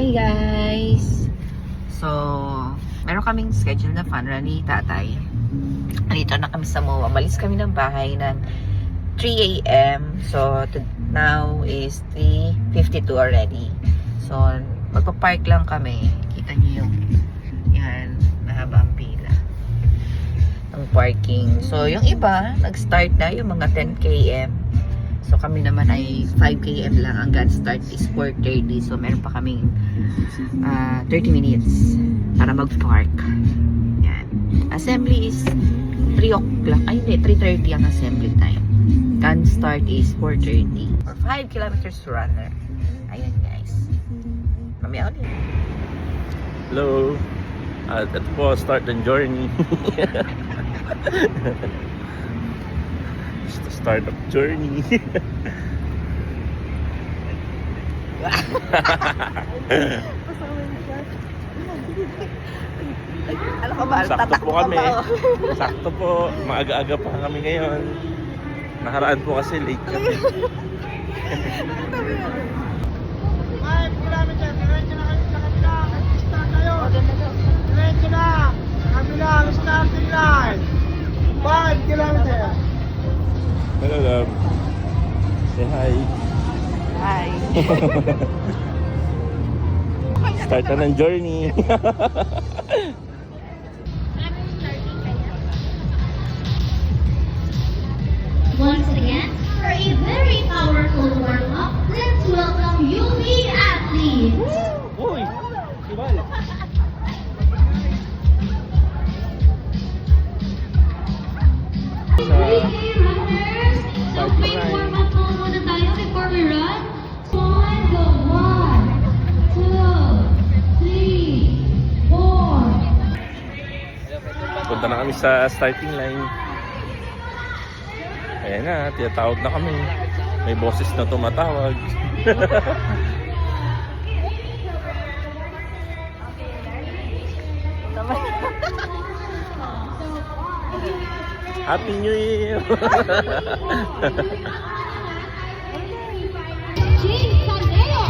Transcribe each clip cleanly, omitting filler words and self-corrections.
Hi guys! So, meron kaming schedule na fun run ni tatay. Nandito na kami sa MOA. Malis kami ng bahay ng 3 a.m. So, now is 3:52 already. So, magpa-park lang kami. Kita niyo yung yan, mahaba ang pila ng parking. So, yung iba, nag-start na yung mga 10 km. So, kami naman ay 5 km lang. Ang gun start is 4:30. So, meron pa kaming 30 minutes para mag-park. Yan. Assembly is 3 o'clock. Ay, hindi. 3:30 ang assembly time. Gun start is 4:30. Or 5 kilometers runner. Ayan, guys. Mamaya ulit. Hello. Ito po, start the journey. It's the start of journey. Alam ko ba? Sakto po kami. Sakto po. Maaga-aga pa kami ngayon. Nakaraan po kasi late kami. 5 kilometers, diretso na kayo sa kabila. Start tayo. Diretso na. Kabila, starting line. 5 kilometers. Hello, love. Say hi. Hi. Start na ng journey. Once again, for a very powerful warm-up, let's welcome UP athletes. Uy! Ibal! Okay, runners, so quick warm-up po muna tayo before we run. On go, 1, 2, 3, 4. Punta na kami sa starting line. Ayan na, tinatawag na kami. May boses na tumatawag. Happy New Year! James Sandeo.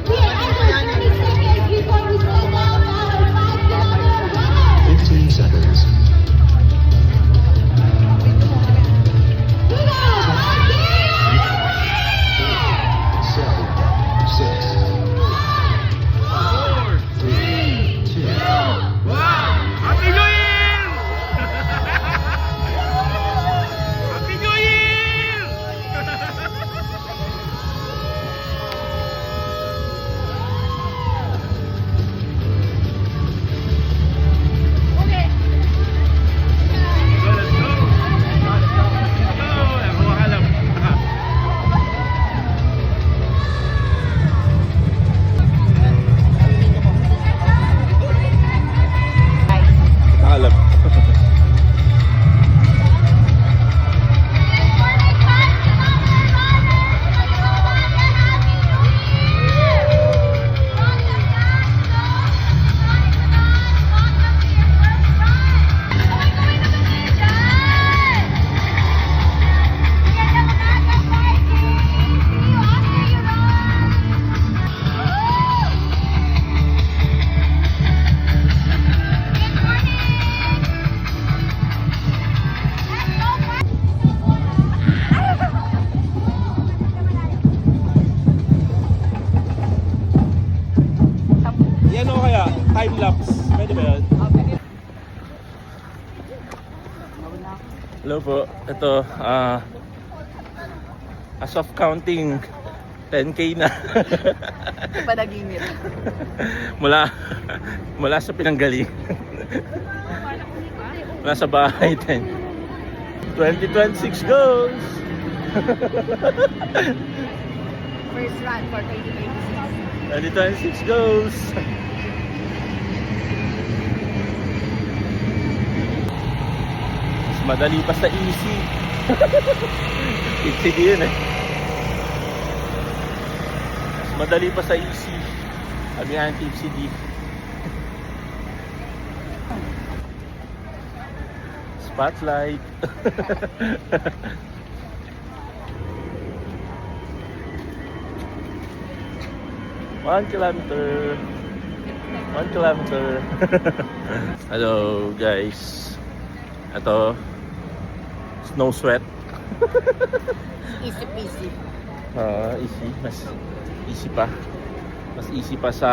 We are under 30 seconds before we slow down our 5-kilometer runner. 15 seconds. We go! 7, 6, 4, 3, 2, Happy New Year! Happy New Year! Alam. Yan o kaya, time lapse. Pwede ba yun? Hello po. Ito, as of counting, 10K na. Hindi pa naginip. mula sa pinanggaling. Mula sa bahay, 10. 2026 goes! First run for 2026. 2026 goes! Mas madali pa sa easy. Easy yun eh. Mas madali pa sa easy. Sabi nga ng Team CD. Spotlight. 1 kilometer. 1 kilometer. Hello guys. Ito, snow sweat. Easy peasy. Easy. Mas easy pa. Mas easy pa sa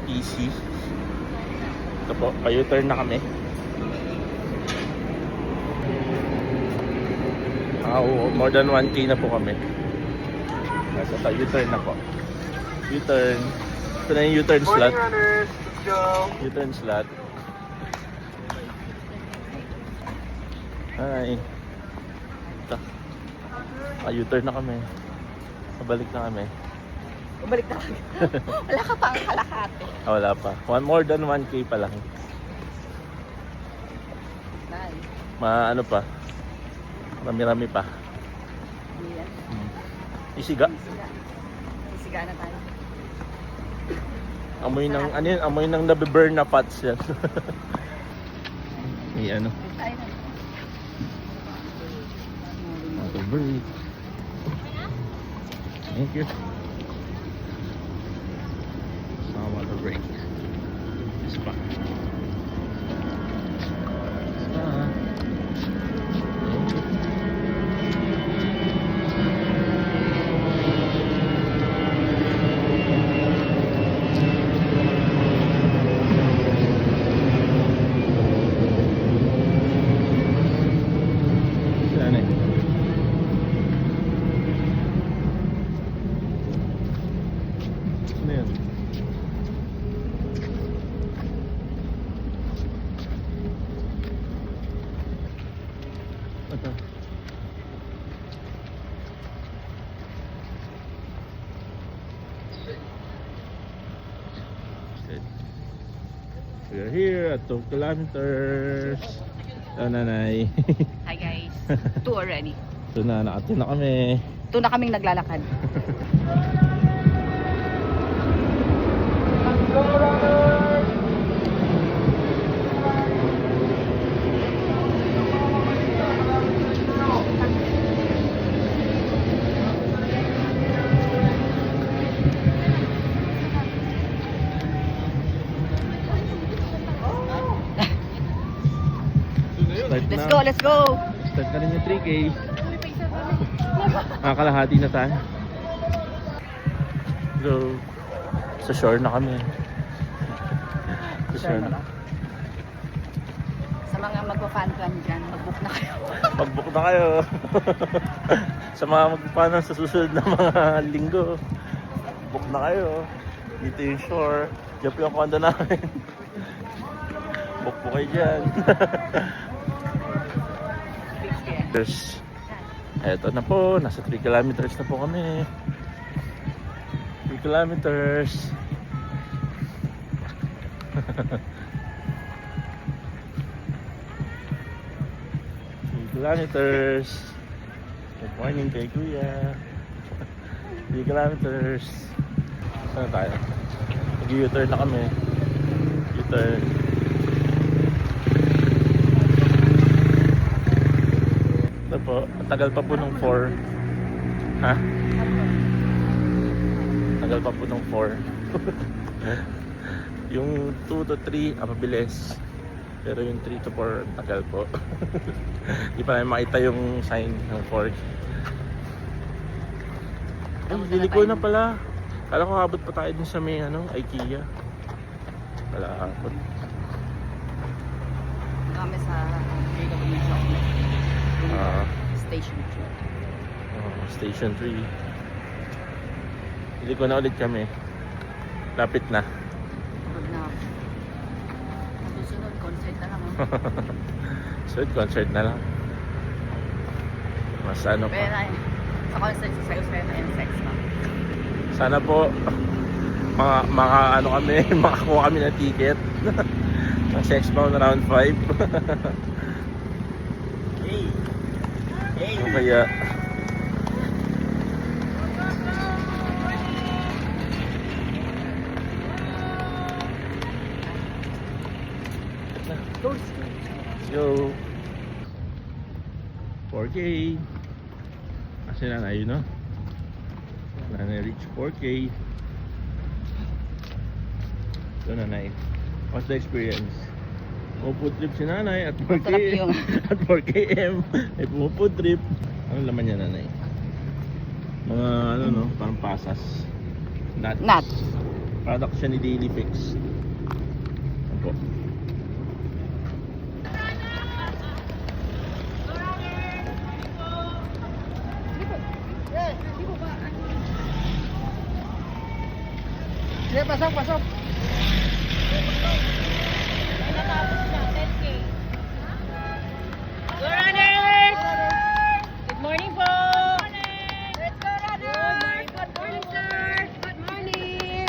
easy. Ito po, pa-U-turn na kami. More than 1K na po kami. Nasa U-turn na po. U-turn. Ito na yung U-turn slot. U-turn slot. Hi. Ito. U-turn na kami. Pabalik na kami. Bumalik na kami. Wala ka pa ang kalahati. Wala pa. More than 1K pa lang. Nice. Ano pa? Marami-rami pa. Yan. Isiga. Isiga na tayo. Amoy ng ano yun? Amoy ng nabe-burn na pots yan. May ano? Tayo na. Nabe-burn. Thank you. Sama the break. Spa. Spa. Saan eh? Ano yan? Ito. Okay. We are here at 2 kilometers. Oh, nanay. Hi guys. 2 already. So nakatid na kami. 2 na kaming naglalakad. Let's go. Start na rin yung 3K. Kalahati na tayo. Go. Sa shore na kami. Sa shore na. Sa mga magpa-fan plan dyan, mag-book na kayo. Mag-book na kayo. Sa mga magpapanan sa susunod na mga linggo. Book na kayo. Dito yung shore. Diyan po yung kondo namin. Book po kayo dyan. Eto na po, nasa 3 kilometers na po kami. 3 kilometers. 3 kilometers. Good morning kay Kuya. 3 kilometers. Saan tayo? Mag-U-turn na kami. U-turn. Ito po, ang tagal pa po ng 4. Ha? Tagal pa po ng 4. Yung 2 to 3, mabilis. Pero yung 3 to 4, tagal po. Hindi pa namin makita yung sign ng 4. Ay, liliko na pala. Kala ko habot pa tayo dun sa may IKEA. Wala habot. Kami sa Station 3. Station 3. Liliko na ulit kami. Lapit na. Good na. Susunod, concert na lang. So, concert na lang. Mas ano Pero pa. sa concert, sa Square and Sex na. Sana po makakuha kami ng ticket. Ang Sex Bound round 5. Ano kaya? Let's go. 4K. Kasi na yun, no? Na reach 4K. So nanay, what's the experience? Food trip si nanay at 4 Sarap yung- at 4 km. May food trip. Ano laman niya nanay? Mga ano no, parang pasas. Nuts. Nuts. Product siya ni Daily Fix. Ano po? Sige, pasok, pasok. Good morning po! Let's go, runners! Good morning, sir! Good morning!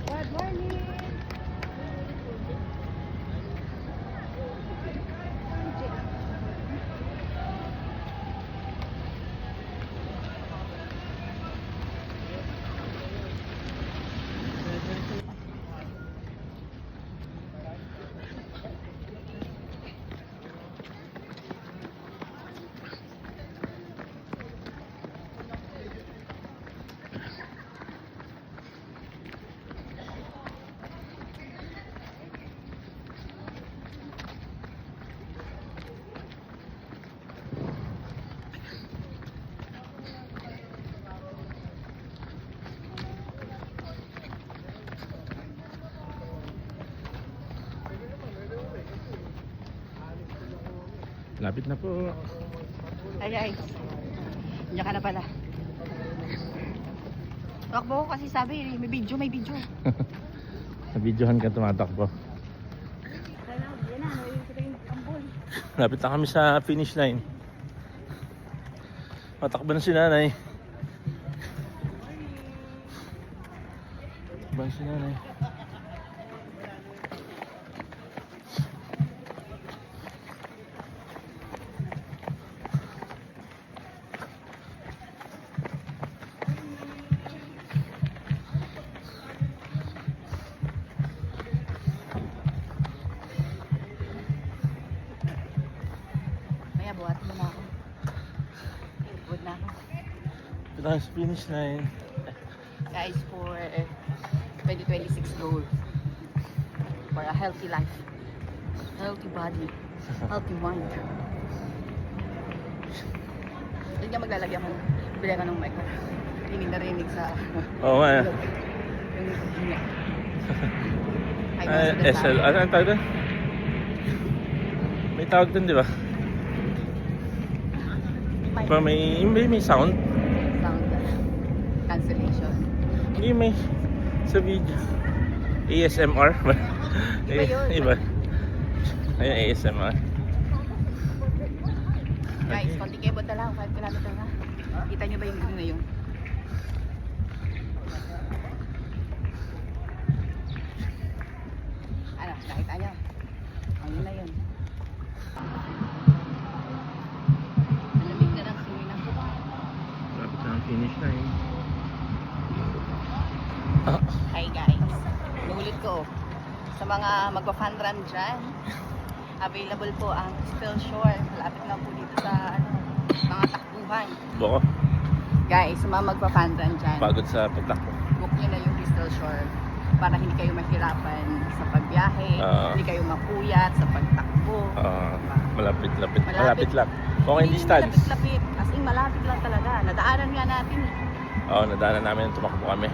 Good morning! Lapit na po. Ay guys, nandiyan ka na pala. Takbo ko kasi sabi, may video, may video. Sa videohan ka tumatakbo. Lapit na kami sa finish line. Matakbo na si nanay. Takbo na si nanay. Maya, buhat mo na ako. Good na ako. Ito na sa finish line. Guys, for 2026 goal. For a healthy life. Healthy body. Healthy mind. Hindi ka maglalagyan mo. Bili ka ng mic. Rinig na rinig sa... Oo nga. yung ingay. Ay, nasa SL. Ano ang tawag doon? May tawag doon, di ba? Mic. Diba may sound? Sound. Cancellation. Hindi may sa video. ASMR? Iba yun. Iba. Ayun, ASMR. Guys, konti kebot na lang. 5 kilometer na. Kita nyo ba yung green na yun? Ano, nakita nyo? Ang yun na yun. Malamig na lang swimming na. Lapit na ang finish line. Hi guys. Nulit ko. Sa mga magpa-fun run dyan, available po ang Crystal Shore. Malapit na po dito sa mga takbuhan. Boko, Guys, sa mga magpa-fun run dyan, pagod sa pagtakbo. book nyo na yung Crystal Shore para hindi kayo mahirapan sa pagbiyahe, hindi kayo mapuyat sa pagtakbo. Malapit lang. Okay Hindi distance. Lapit-lapit. As in, malapit lang talaga. Nadaanan nga natin. Oo, nadaanan namin nung tumakbo kami.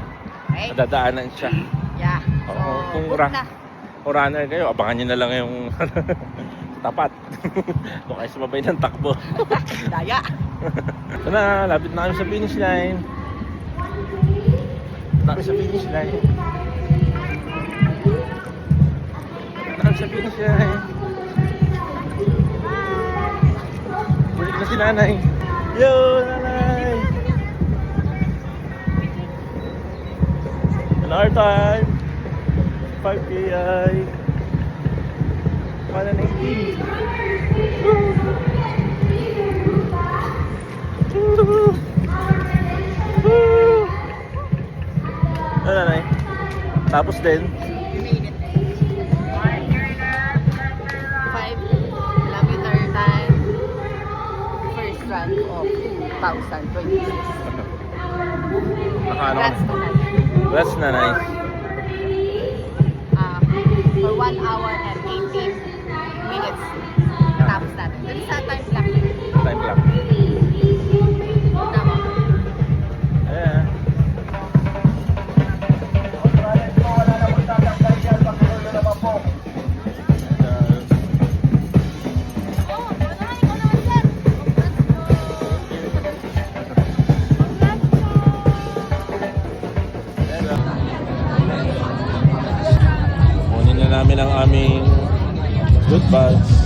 Okay? Nadadaanan siya. Yeah. So, Oo, kung book na. Kung runner kayo, abangan nyo na lang yung tapat. Kung kayo sumabay ng takbo. Daya. Ito na, lapit na kami sa finish line. Lapit na kami sa finish line. Lapit na kami sa finish line. Bulik na si nanay. Yo, nanay! Another time. 5KI. 118. Ano na eh? Tapos din, 5 kilometer time. First run of 2026. nakaano Congrats kami. to natin. Rest na, nice. For 1 hour and 18 minutes. Tapos natin. Dito sa time clock. Time clock. Tama. Ayan. Kunin na namin ang aming good bags.